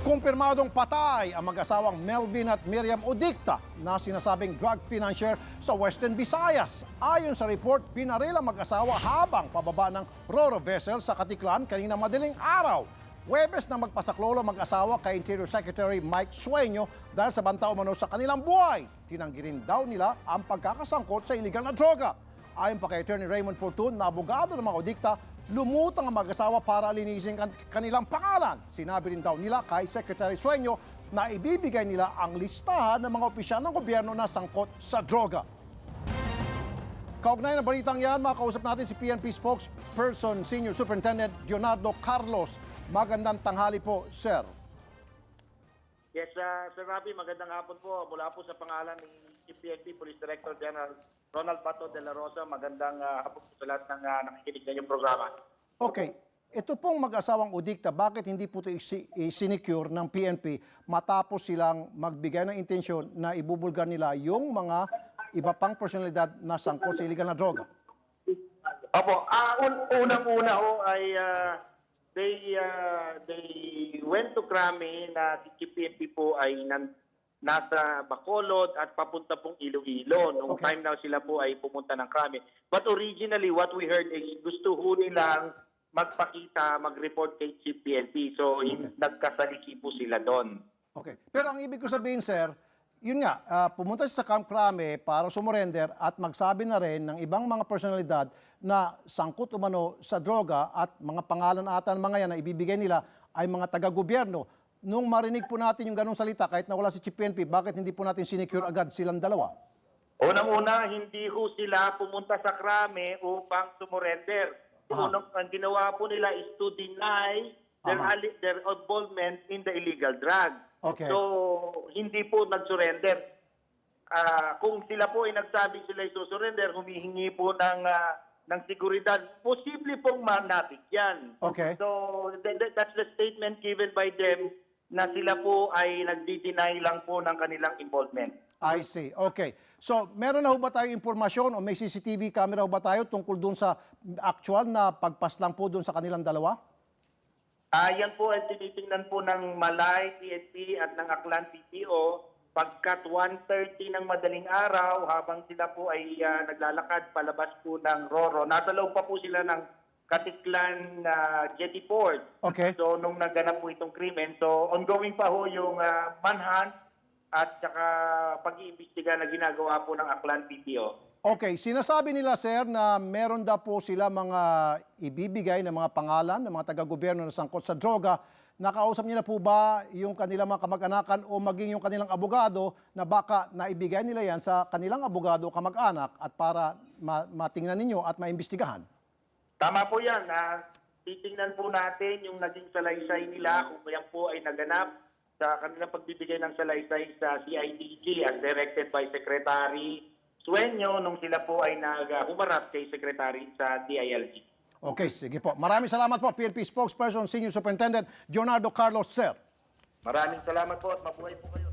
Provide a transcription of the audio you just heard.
Kumpirmadong patay ang mag-asawang Melvin at Miriam Odicta na sinasabing drug financier sa Western Visayas. Ayon sa report, pinaril ang mag-asawa habang pababa ng Roro vessel sa Katiklan kanina madaling araw. Huwebes na magpasaklolo mag-asawa kay Interior Secretary Mike Sueño dahil sa banta umano sa kanilang buhay. Tinanggi rin daw nila ang pagkakasangkot sa iligal na droga. Ayon pa kay Attorney Raymond Fortun na abogado ng mga Odicta, lumutang ang mag-asawa para linisin kanilang pangalan. Sinabi rin daw nila kay Secretary Sueño na ibibigay nila ang listahan ng mga opisyal ng gobyerno na sangkot sa droga. Kaugnay ng balitang yan, makausap natin si PNP spokesperson, Senior Superintendent Leonardo Carlos. Magandang tanghali po, sir. Yes, Sir Rafi, magandang hapon po. Mula po sa pangalan ni PNP Police Director General Ronald Bato de la Rosa, magandang hapon po sa lahat ng nakikinig na yung programa. Okay, ito pong mag-asawang Odicta, bakit hindi po ito isinicure ng PNP matapos silang magbigay ng intensyon na ibubulgar nila yung mga iba pang personalidad na sangkot sa illegal na droga? Opo, unang-una ho ay they went to Krami na si PNP po ay nasa Bacolod at papunta pong Iloilo. Noong time na sila po ay pumunta ng Krami. But originally, what we heard is gusto ho nilang magpakita, mag-report kay Chief PNP. So, nagkasaliki po sila doon. Okay. Pero ang ibig ko sabihin, sir, yun nga, pumunta siya sa Camp Crame para sumurrender at magsabi na rin ng ibang mga personalidad na sangkot umano sa droga at mga pangalan ata ng mga yan na ibibigay nila ay mga taga-gobyerno. Nung marinig po natin yung ganong salita, kahit na wala si Chief PNP, bakit hindi po natin sinecure agad silang dalawa? Unang-una, hindi ho sila pumunta sa Krame upang sumurrender. Ang ginawa po nila is to deny their involvement in the illegal drug. Okay. So, hindi po nag-surrender. Kung sila po ay nagsabi sila ay susurrender, humihingi po ng seguridad, posible pong manapit yan. Okay. So, that's the statement given by them na sila po ay nagdi-deny lang po ng kanilang involvement. I see. Okay. So, meron na ho ba tayo impormasyon o may CCTV camera ho ba tayo tungkol dun sa actual na pagpaslang po dun sa kanilang dalawa? Yan po ay tinitingnan po ng Malay, PNP at ng Aklan PPO pagkat 1:30 ng madaling araw habang sila po ay naglalakad palabas po ng Roro. Nasa loob pa po sila ng Katiklan Jetty Port. Okay. So, nung naganap po itong krimen, so ongoing pa ho yung manhunt at saka pag-iimbestiga na ginagawa po ng Aklan PPO. Okay, sinasabi nila, sir, na meron daw po sila mga ibibigay na mga pangalan ng mga taga-gobyerno na sangkot sa droga. Nakausap nila po ba yung kanilang mga kamag-anakan o maging yung kanilang abogado na baka naibigay nila yan sa kanilang abogado o kamag-anak at para matingnan ninyo at maimbestigahan? Tama po yan. Titingnan po natin yung naging salaysay nila kung yan po ay naganap sa kanilang pagbibigay ng salaysay sa CIDG as directed by Secretary Sueño nung sila po ay humarap kay Secretary sa DILG. Okay, sige po. Maraming salamat po, PNP spokesperson, Senior Superintendent Leonardo Carlos, sir. Maraming salamat po at mabuhay po kayo.